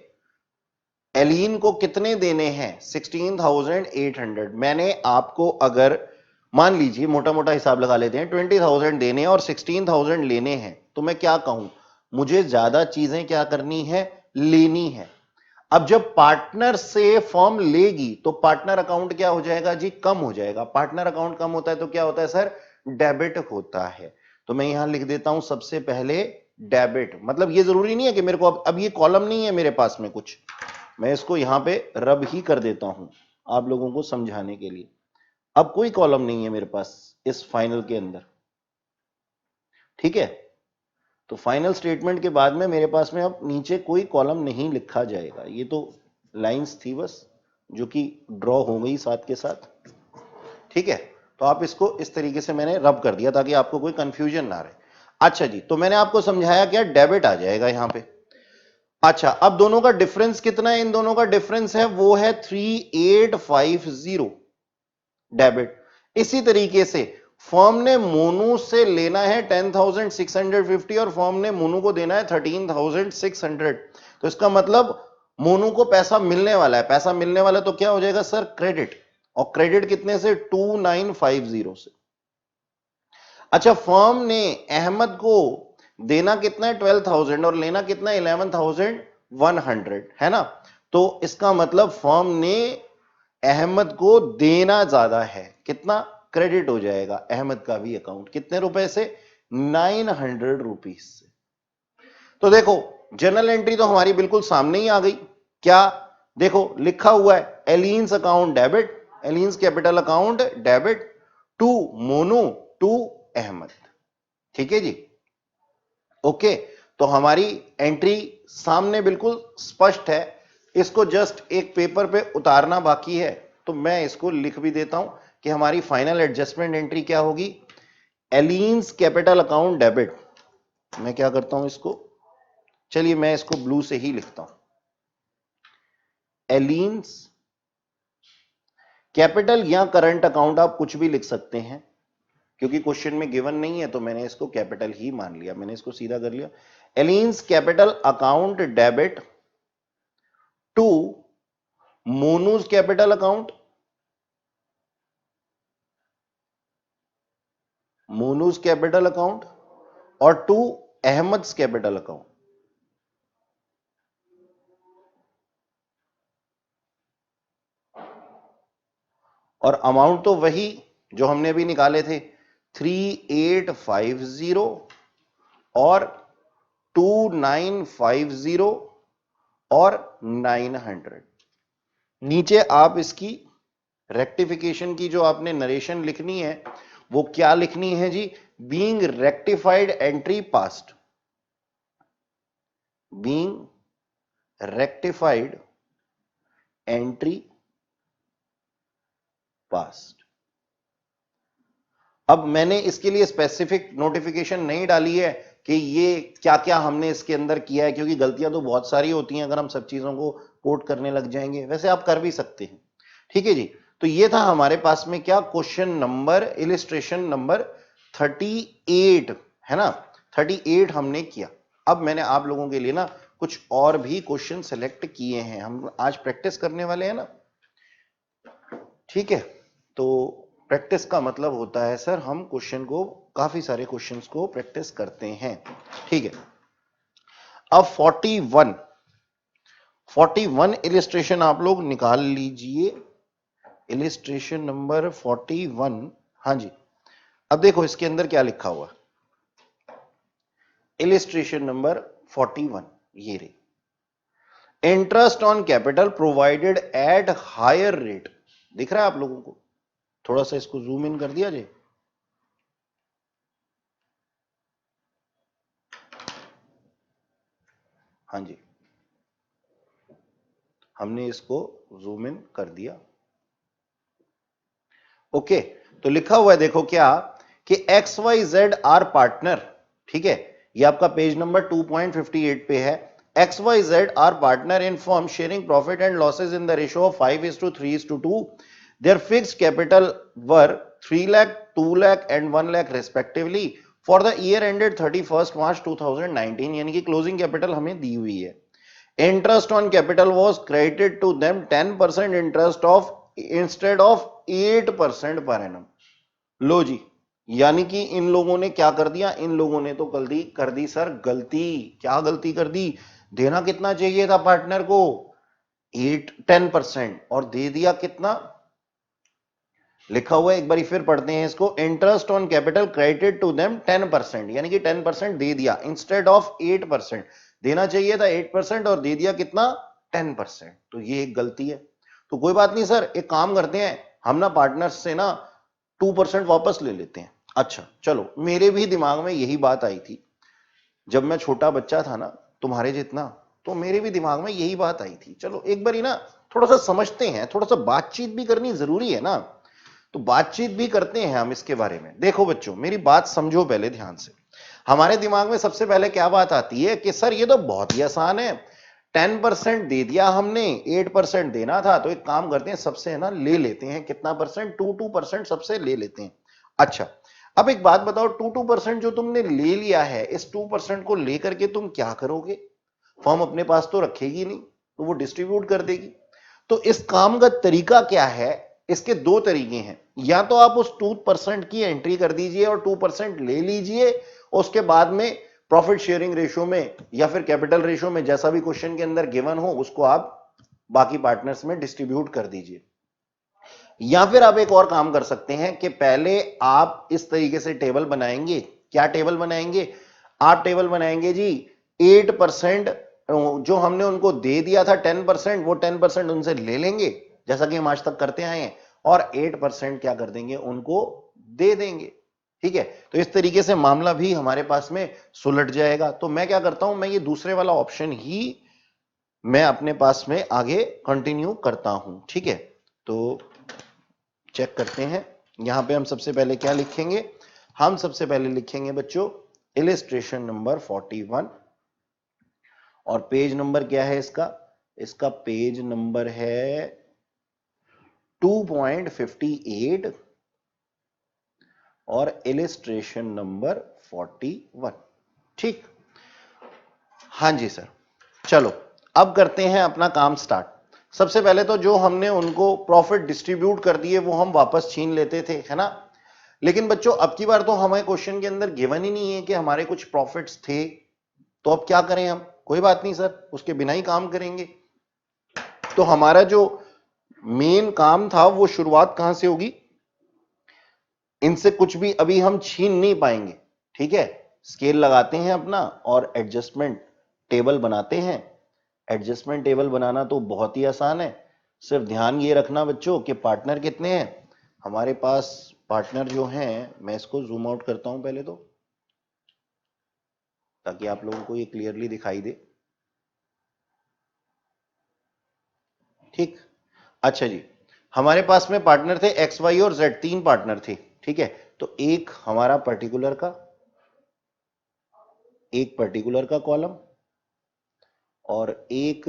एलीन को कितने देने हैं, 16,800। मैंने आपको अगर मान लीजिए मोटा मोटा हिसाब लगा लेते हैं, 20,000 देने और 16,000 लेने हैं, तो मैं क्या कहूं, मुझे ज्यादा चीजें क्या करनी है, लेनी है। अब जब पार्टनर से फर्म लेगी तो पार्टनर अकाउंट क्या हो जाएगा जी, कम हो जाएगा। पार्टनर अकाउंट कम होता है तो क्या होता है सर, डेबिट होता है। तो मैं यहां लिख देता हूं सबसे पहले डेबिट, मतलब ये जरूरी नहीं है कि मेरे को अब ये कॉलम नहीं है मेरे पास में कुछ, मैं इसको यहां पे रब ही कर देता हूं आप लोगों को समझाने के लिए। अब कोई कॉलम नहीं है मेरे पास इस फाइनल के अंदर, ठीक है, तो फाइनल स्टेटमेंट के बाद में मेरे पास में अब नीचे कोई कॉलम नहीं लिखा जाएगा। ये तो लाइंस थी बस जो कि ड्रॉ हो गई साथ के साथ, ठीक है। तो आप इसको इस तरीके से मैंने रब कर दिया ताकि आपको कोई कंफ्यूजन ना रहे। अच्छा जी, तो मैंने आपको समझाया क्या, डेबिट आ जाएगा यहां पे। अच्छा, अब दोनों का डिफरेंस कितना है, इन दोनों का डिफरेंस है वो है 3850 डेबिट। इसी तरीके से फर्म ने मोनू से लेना है 10,650 और फर्म ने मोनू को देना है 13,600। तो इसका मतलब मोनू को पैसा मिलने वाला है, पैसा मिलने वाला तो क्या हो जाएगा सर, क्रेडिट, और क्रेडिट कितने से, 2950 से। अच्छा, फर्म ने अहमद को देना कितना है, 12,000 और लेना कितना है, 11,100, है ना। तो इसका मतलब फर्म ने अहमद को देना ज्यादा है, कितना, क्रेडिट हो जाएगा अहमद का भी अकाउंट, कितने रुपए से, 900 रुपीज से। तो देखो जर्नल एंट्री तो हमारी बिल्कुल सामने ही आ गई, क्या, देखो लिखा हुआ है Allen's account debit, Allen's capital account debit to Monu to Ahmad, ठीक है जी, ओके। तो हमारी एंट्री सामने बिल्कुल स्पष्ट है, इसको जस्ट एक पेपर पे उतारना बाकी है। तो मैं इसको लिख भी देता हूं कि हमारी फाइनल एडजस्टमेंट एंट्री क्या होगी, एलीन्स कैपिटल अकाउंट डेबिट। मैं क्या करता हूं इसको, चलिए मैं इसको ब्लू से ही लिखता हूं, एलीन्स कैपिटल या करंट अकाउंट आप कुछ भी लिख सकते हैं, क्योंकि क्वेश्चन में गिवन नहीं है तो मैंने इसको कैपिटल ही मान लिया, मैंने इसको सीधा कर लिया। Allen's capital account debit to Monu's capital account, Monu's capital account, और टू अहमद्स कैपिटल अकाउंट। और अमाउंट तो वही जो हमने अभी निकाले थे, 3850 और 2950 और 900। नीचे आप इसकी रेक्टिफिकेशन की जो आपने नरेशन लिखनी है वो क्या लिखनी है जी? Being rectified entry passed, being rectified entry passed. अब मैंने इसके लिए स्पेसिफिक नोटिफिकेशन नहीं डाली है कि ये क्या क्या हमने इसके अंदर किया है, क्योंकि गलतियां तो बहुत सारी होती हैं अगर हम सब चीजों को कोट करने लग जाएंगे। वैसे आप कर भी सकते हैं, ठीक है जी। तो ये था हमारे पास में क्या, क्वेश्चन नंबर, इलिस्ट्रेशन नंबर 38, है ना, 38 हमने किया। अब मैंने आप लोगों के लिए ना कुछ और भी क्वेश्चन सेलेक्ट किए हैं, हम आज प्रैक्टिस करने वाले हैं ना, ठीक है। तो प्रैक्टिस का मतलब होता है सर हम क्वेश्चन को, काफी सारे क्वेश्चंस को प्रैक्टिस करते हैं, ठीक है। अब 41 इलिस्ट्रेशन आप लोग निकाल लीजिए, इलिस्ट्रेशन नंबर 41। हाँ जी, अब देखो इसके अंदर क्या लिखा हुआ, इलिस्ट्रेशन नंबर 41 ये रही, interest on capital provided at higher rate. दिख रहा है आप लोगों को? थोड़ा सा इसको जूम इन कर दिया जाए। हाँ जी, हमने इसको जूम इन कर दिया। ओके, तो लिखा हुआ है देखो क्या, कि X Y Z are partner, ठीक है, ये आपका पेज नंबर 2.58 पे है। X Y Z are partner in firm sharing profit and losses in the ratio of 5:3:2। There fixed capital were 3 lakh, 2 lakh and 1 lakh respectively for the year ended 31 March 2019, यानी कि closing capital हमें दी हुई है। Interest on capital was credited to them 10% interest of instead of 8% per annum। लो जी, यानी कि इन लोगों ने क्या कर दिया, इन लोगों ने तो कर दी सर गलती। क्या गलती कर दी? देना कितना चाहिए था पार्टनर को? 10%, और दे दिया कितना? लिखा हुआ है, एक बार फिर पढ़ते हैं इसको, interest on capital credited to them 10%, यानी कि 10% दे दिया इंस्टेड ऑफ 8%। देना चाहिए था 8% और दे दिया कितना? 10%। तो ये एक गलती है। तो कोई बात नहीं सर, एक काम करते हैं, हम ना पार्टनर्स से ना 2% वापस ले लेते हैं। अच्छा चलो, मेरे भी दिमाग में यही बात आई थी जब मैं छोटा बच्चा था ना, तुम्हारे जितना, तो मेरे भी दिमाग में यही बात आई थी। चलो एक बार ना थोड़ा सा समझते हैं, थोड़ा सा बातचीत भी करनी जरूरी है ना, तो बातचीत भी करते हैं हम इसके बारे में। देखो बच्चों, मेरी बात समझो पहले ध्यान से। हमारे दिमाग में सबसे पहले क्या बात आती है कि सर ये तो बहुत ही आसान है, 10% दे दिया हमने, 8% देना था, तो एक काम करते हैं सबसे है ना ले लेते हैं, कितना परसेंट? 2% सबसे ले लेते हैं। अच्छा, अब एक बात बताओ, 2% जो तुमने ले लिया है, इस 2% को लेकर के तुम क्या करोगे? फर्म अपने पास तो रखेगी नहीं, तो वो डिस्ट्रीब्यूट कर देगी। तो इस काम का तरीका क्या है? इसके दो तरीके हैं, या तो आप उस 2% की एंट्री कर दीजिए और 2% ले लीजिए, उसके बाद में प्रॉफिट शेयरिंग रेशियो में या फिर कैपिटल रेशियो में, जैसा भी क्वेश्चन के अंदर गिवन हो, उसको आप बाकी पार्टनर्स में डिस्ट्रीब्यूट कर दीजिए। या फिर आप एक और काम कर सकते हैं कि पहले आप इस तरीके से टेबल बनाएंगे। क्या टेबल बनाएंगे? आप टेबल बनाएंगे जी, 8% जो हमने उनको दे दिया था 10%, वो 10% उनसे ले लेंगे, जैसा कि हम आज तक करते आए हैं, और 8% क्या कर देंगे, उनको दे देंगे। ठीक है, तो इस तरीके से मामला भी हमारे पास में सुलट जाएगा। तो मैं क्या करता हूं, मैं ये दूसरे वाला ऑप्शन ही मैं अपने पास में आगे कंटिन्यू करता हूं। ठीक है, तो चेक करते हैं। यहां पे हम सबसे पहले क्या लिखेंगे? हम सबसे पहले लिखेंगे बच्चों इलिस्ट्रेशन नंबर 41, और पेज नंबर क्या है इसका? इसका पेज नंबर है 2.58 और इलिस्ट्रेशन नंबर 41। ठीक, हाँ जी सर। चलो अब करते हैं अपना काम स्टार्ट। सबसे पहले तो जो हमने उनको प्रॉफिट डिस्ट्रीब्यूट कर दिए वो हम वापस छीन लेते थे, है ना। लेकिन बच्चों अब की बार तो हमें क्वेश्चन के अंदर गिवन ही नहीं है कि हमारे कुछ प्रॉफिट्स थे, तो अब क्या करें हम। कोई बात नहीं सर, उसके बिना ही काम करेंगे। तो हमारा जो मेन काम था वो शुरुआत कहां से होगी, इनसे कुछ भी अभी हम छीन नहीं पाएंगे, ठीक है। स्केल लगाते हैं अपना और एडजस्टमेंट टेबल बनाते हैं। एडजस्टमेंट टेबल बनाना तो बहुत ही आसान है, सिर्फ ध्यान ये रखना बच्चों कि पार्टनर कितने हैं हमारे पास। पार्टनर जो हैं, मैं इसको जूम आउट करता हूं पहले तो, ताकि आप लोगों को ये क्लियरली दिखाई दे। ठीक, अच्छा जी, हमारे पास में पार्टनर थे एक्स वाई और जेड, तीन पार्टनर थे, ठीक है। तो एक हमारा पर्टिकुलर का कॉलम और एक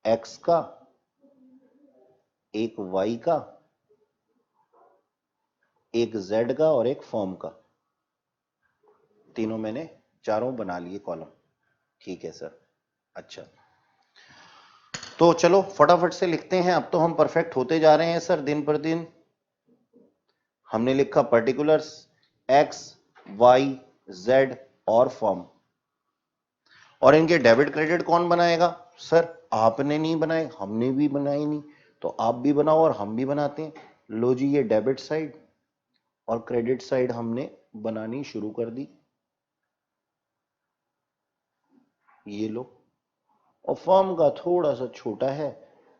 एक्स का, एक वाई का, एक जेड का और एक फॉर्म का, तीनों मैंने चारों बना लिए कॉलम, ठीक है सर। अच्छा, तो चलो फटाफट से लिखते हैं, अब तो हम परफेक्ट होते जा रहे हैं सर दिन पर दिन। हमने लिखा पर्टिकुलर्स एक्स वाई जेड और फॉर्म, और इनके डेबिट क्रेडिट कौन बनाएगा सर, आपने नहीं बनाए, हमने भी बनाए नहीं, तो आप भी बनाओ और हम भी बनाते हैं। लो जी, ये डेबिट साइड और क्रेडिट साइड हमने बनानी शुरू कर दी, ये लो। और फॉर्म का थोड़ा सा छोटा है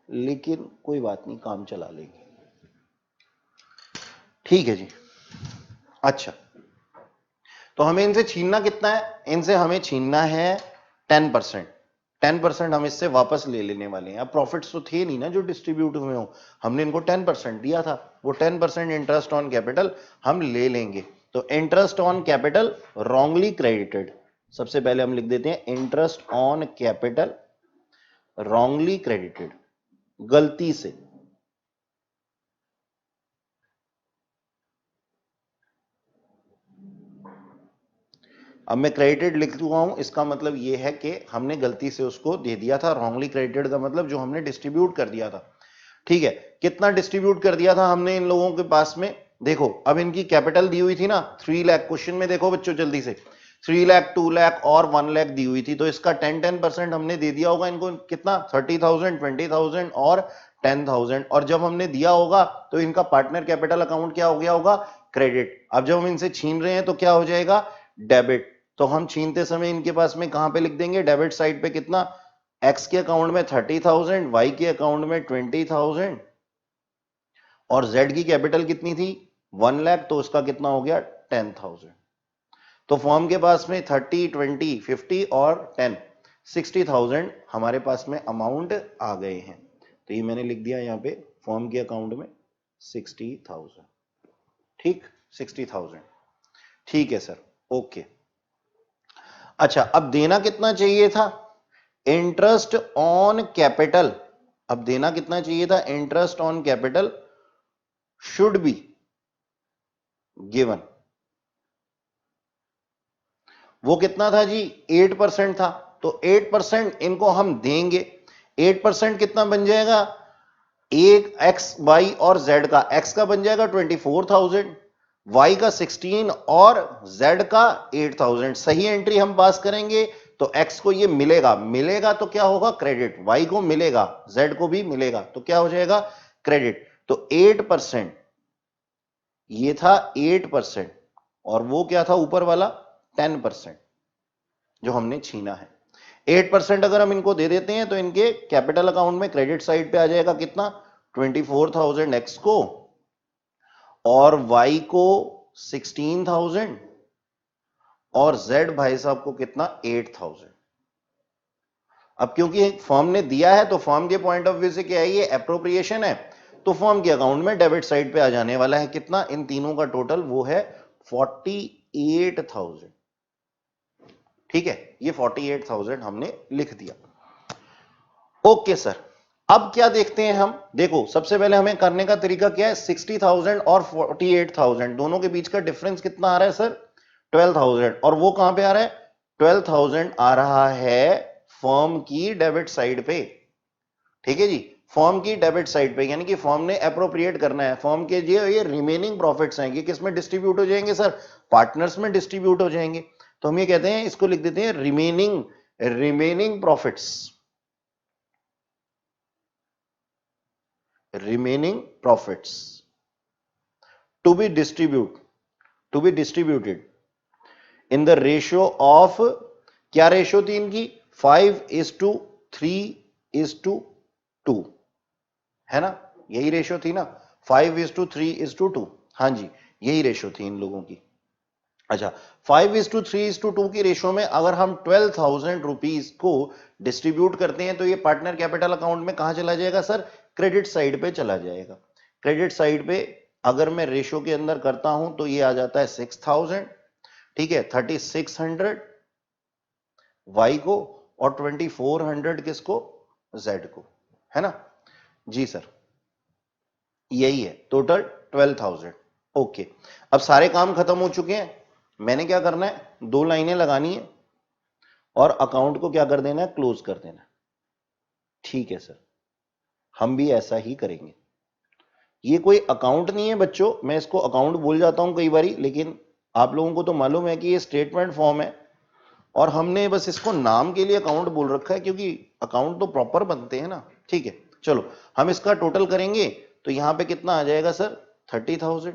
लेकिन कोई बात नहीं, काम चला लेंगे, ठीक है जी। अच्छा, तो हमें इनसे छीनना कितना है, इनसे हमें छीनना है 10%। 10% हम इससे वापस ले लेने वाले हैं। अब प्रॉफिट्स तो थे नहीं ना जो डिस्ट्रीब्यूट हुए हो, हमने इनको 10% दिया था, वो 10% इंटरेस्ट ऑन कैपिटल हम ले लेंगे। तो interest on capital wrongly credited, सबसे पहले हम लिख देते हैं interest on capital wrongly credited, गलती से। अब मैं क्रेडिटेड लिख चुका हूं, इसका मतलब यह है कि हमने गलती से उसको दे दिया था। रॉन्गली क्रेडिटेड का मतलब जो हमने डिस्ट्रीब्यूट कर दिया था, ठीक है। कितना डिस्ट्रीब्यूट कर दिया था हमने इन लोगों के पास में, देखो अब इनकी कैपिटल दी हुई थी ना 3 लाख, क्वेश्चन में देखो बच्चों जल्दी से, 3 लाख 2 लाख और 1 लाख दी हुई थी, तो इसका 10% हमने दे दिया होगा इनको, कितना 30,000 20,000 और 10,000। और जब हमने दिया होगा तो इनका पार्टनर कैपिटल अकाउंट क्या हो गया होगा, क्रेडिट। अब जब हम इनसे छीन रहे हैं तो क्या हो जाएगा, डेबिट। तो हम छीनते समय इनके पास में कहां पे लिख देंगे, डेबिट साइड पे कितना, एक्स के अकाउंट में 30,000, वाई के अकाउंट में 20,000 और जेड की कैपिटल कितनी थी 1 लाख, तो उसका कितना हो गया 10,000। तो फॉर्म के पास में 30 20 50 और 10 60,000 हमारे पास में अमाउंट आ गए हैं। तो ये मैंने लिख दिया यहां पे फॉर्म के अकाउंट में 60,000, ठीक 60,000, ठीक है सर, ओके। अच्छा, अब देना कितना चाहिए था, इंटरेस्ट ऑन कैपिटल, अब देना कितना चाहिए था, interest on capital should be given, वो कितना था जी 8% था, तो 8% इनको हम देंगे। 8% कितना बन जाएगा, एक एक्स वाई और जेड का, एक्स का बन जाएगा 24,000, वाई का 16 और जेड का 8,000। सही एंट्री हम पास करेंगे तो एक्स को ये मिलेगा, मिलेगा तो क्या होगा क्रेडिट, वाई को मिलेगा, जेड को भी मिलेगा, तो क्या हो जाएगा क्रेडिट। तो 8%, ये था 8% और वो क्या था ऊपर वाला 10% जो हमने छीना है। 8% अगर हम इनको दे देते हैं तो इनके कैपिटल अकाउंट में क्रेडिट साइड पे आ जाएगा कितना 24,000 एक्स को और वाई को 16,000 और जेड भाई साहब को कितना 8,000। अब क्योंकि फर्म ने दिया है तो फर्म के पॉइंट ऑफ व्यू से क्या है, ये एप्रोप्रिएशन है, तो फर्म के अकाउंट में डेबिट साइड पे आ जाने वाला है कितना, इन तीनों का टोटल वो है 48,000, ठीक है। ये 48,000 हमने लिख दिया, ओके सर। अब क्या देखते हैं हम, देखो सबसे पहले हमें करने का तरीका क्या है, 60,000 और 48,000 दोनों के बीच का डिफरेंस कितना आ रहा है सर 12,000, और वो कहां पे आ रहा है 12,000 आ रहा है फर्म की डेबिट साइड पे, ठीक है जी, फर्म की डेबिट साइड पे, यानी कि फर्म ने अप्रोप्रिएट करना है, फर्म के जो ये रिमेनिंग प्रॉफिट्स हैं ये किस में डिस्ट्रीब्यूट हो जाएंगे सर, पार्टनर्स में डिस्ट्रीब्यूट हो जाएंगे। तो हम ये कहते हैं, इसको लिख देते हैं remaining profits, remaining profits to be distributed in the ratio of, क्या रेशियो थी इनकी, 5:3:2, है ना, यही रेशियो थी ना, 5:3:2, हाँ जी यही रेशियो थी इन लोगों की। अच्छा, 5:3:2 की रेशियो में अगर हम 12,000 रुपीज को डिस्ट्रीब्यूट करते हैं तो ये पार्टनर कैपिटल अकाउंट में कहां चला जाएगा सर, क्रेडिट साइड पे चला जाएगा। क्रेडिट साइड पे अगर मैं रेशियो के अंदर करता हूं तो ये आ जाता है 6,000, ठीक है, 3,600 वाई को और 2,400 किसको, जेड को, है ना जी सर, यही है टोटल 12,000। ओके, अब सारे काम खत्म हो चुके हैं, मैंने क्या करना है, 2 लाइनें लगानी है और अकाउंट को क्या कर देना है, क्लोज कर देना है। ठीक है सर, हम भी ऐसा ही करेंगे। ये कोई अकाउंट नहीं है बच्चों, मैं इसको अकाउंट बोल जाता हूं कई बारी, लेकिन आप लोगों को तो मालूम है कि ये स्टेटमेंट फॉर्म है और हमने बस इसको नाम के लिए अकाउंट बोल रखा है, क्योंकि अकाउंट तो प्रॉपर बनते हैं ना। ठीक है, चलो हम इसका टोटल करेंगे तो यहां पे कितना आ जाएगा सर, 30,000,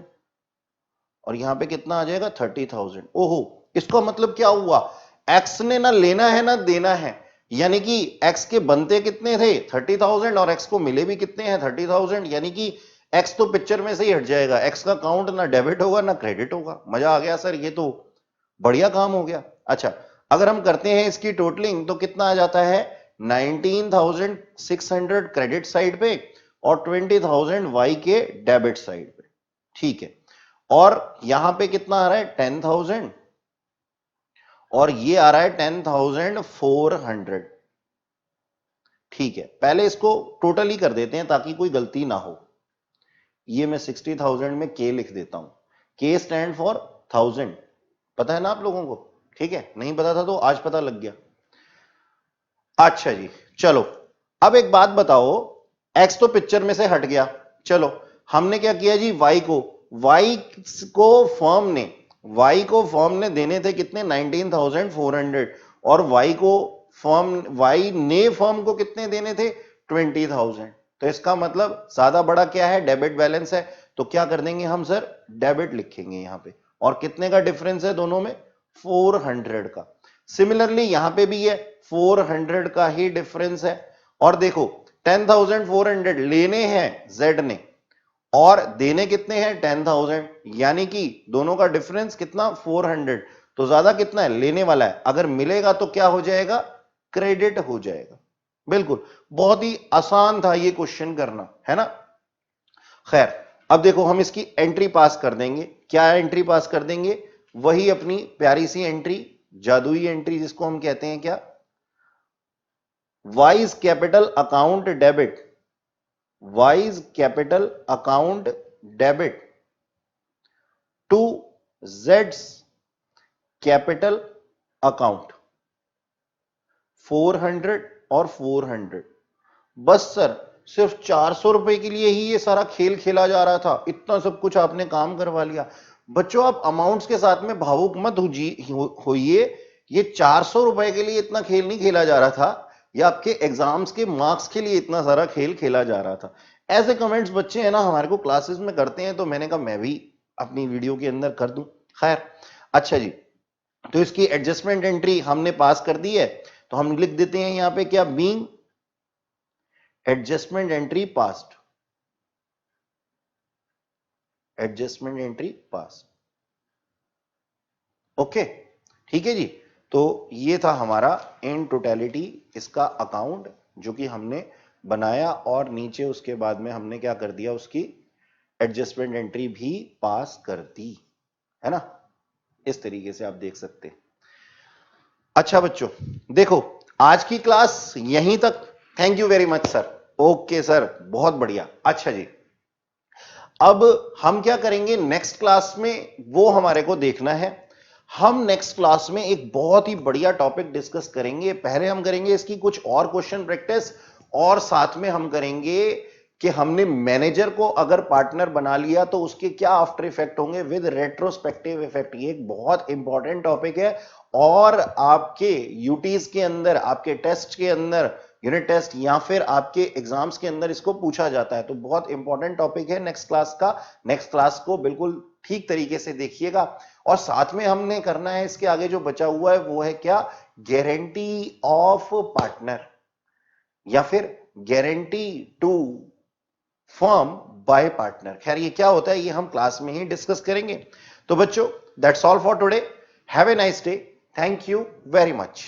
और यहां पे कितना आ जाएगा, 30,000। ओहो, इसका मतलब क्या हुआ, एक्स ने ना लेना है ना देना है, यानी कि एक्स के बनते कितने थे 30,000 और एक्स को मिले भी कितने हैं 30,000, यानी कि एक्स तो पिक्चर में से ही हट जाएगा, एक्स का काउंट ना डेबिट होगा ना क्रेडिट होगा। मजा आ गया सर, ये तो बढ़िया काम हो गया। अच्छा, अगर हम करते हैं इसकी टोटलिंग तो कितना आ जाता है, 19,600 क्रेडिट साइड पे और 20,000 वाई के डेबिट साइड पे। ठीक है, और यहां पे कितना आ रहा है 10,000 और ये आ रहा है 10,400। ठीक है, पहले इसको टोटल ही कर देते हैं ताकि कोई गलती ना हो। ये मैं 60,000 में के लिख देता हूं, के स्टैंड फॉर 1000, पता है ना आप लोगों को, ठीक है, नहीं पता था तो आज पता लग गया। अच्छा जी, चलो अब एक बात बताओ, एक्स तो पिक्चर में से हट गया, चलो हमने क्या किया जी, वाई को फर्म ने देने थे कितने, 19,400, और वाई ने फर्म को कितने देने थे, 20,000। तो इसका मतलब ज्यादा बड़ा क्या है, डेबिट बैलेंस है, तो क्या कर देंगे हम सर, डेबिट लिखेंगे यहां पे, और कितने का डिफरेंस है दोनों में, 400 का। सिमिलरली यहां पे भी है 400 का ही डिफरेंस है, और देखो 10,400 लेने हैं जेड ने और देने कितने हैं 10,000, यानी कि दोनों का डिफरेंस कितना 400, तो ज्यादा कितना है, लेने वाला है, अगर मिलेगा तो क्या हो जाएगा, क्रेडिट हो जाएगा। बिल्कुल, बहुत ही आसान था ये क्वेश्चन करना, है ना। खैर, अब देखो हम इसकी एंट्री पास कर देंगे, क्या एंट्री पास कर देंगे, वही अपनी प्यारी सी एंट्री, जादुई एंट्री जिसको हम कहते हैं क्या, Y's capital account debit, Y's capital account debit to जेड्स कैपिटल अकाउंट, 400 और 400। बस सर, सिर्फ 400 रुपए के लिए ही ये सारा खेल खेला जा रहा था, इतना सब कुछ आपने काम करवा लिया। बच्चों आप अमाउंट्स के साथ में भावुक मत होइए, ये 400 रुपए के लिए इतना खेल नहीं खेला जा रहा था, या आपके एग्जाम्स के मार्क्स के लिए इतना सारा खेल खेला जा रहा था। ऐसे कमेंट्स बच्चे हैं ना हमारे को क्लासेस में करते हैं, तो मैंने कहा मैं भी अपनी वीडियो के अंदर कर दूं। खैर, अच्छा जी, तो इसकी एडजस्टमेंट एंट्री हमने पास कर दी है, तो हम लिख देते हैं यहां पे क्या, being adjustment entry passed, adjustment entry पास। ओके, ठीक है जी, तो ये था हमारा इन टोटलिटी इसका अकाउंट जो कि हमने बनाया, और नीचे उसके बाद में हमने क्या कर दिया, उसकी एडजस्टमेंट एंट्री भी पास कर दी, है ना। इस तरीके से आप देख सकते हैं। अच्छा बच्चों, देखो आज की क्लास यहीं तक, thank you very much sir, okay sir, बहुत बढ़िया। अच्छा जी, अब हम क्या करेंगे नेक्स्ट क्लास में, वो हमारे को देखना है। हम नेक्स्ट क्लास में एक बहुत ही बढ़िया टॉपिक डिस्कस करेंगे। पहले हम करेंगे इसकी कुछ और क्वेश्चन प्रैक्टिस, और साथ में हम करेंगे कि हमने मैनेजर को अगर पार्टनर बना लिया तो उसके क्या आफ्टर इफेक्ट होंगे विद रेट्रोस्पेक्टिव इफेक्ट। ये एक बहुत इंपॉर्टेंट टॉपिक है और आपके यूटीज के अंदर, आपके टेस्ट के अंदर, यूनिट टेस्ट या फिर आपके एग्जाम्स के अंदर इसको पूछा जाता है। तो बहुत इंपॉर्टेंट टॉपिक है नेक्स्ट क्लास का। नेक्स्ट क्लास को बिल्कुल ठीक तरीके से देखिएगा। और साथ में हमने करना है इसके आगे जो बचा हुआ है वो है क्या, गारंटी ऑफ पार्टनर या फिर guarantee to firm by partner. खैर ये क्या होता है ये हम क्लास में ही डिस्कस करेंगे। तो बच्चों that's all for today. Have a nice day. Thank you very much.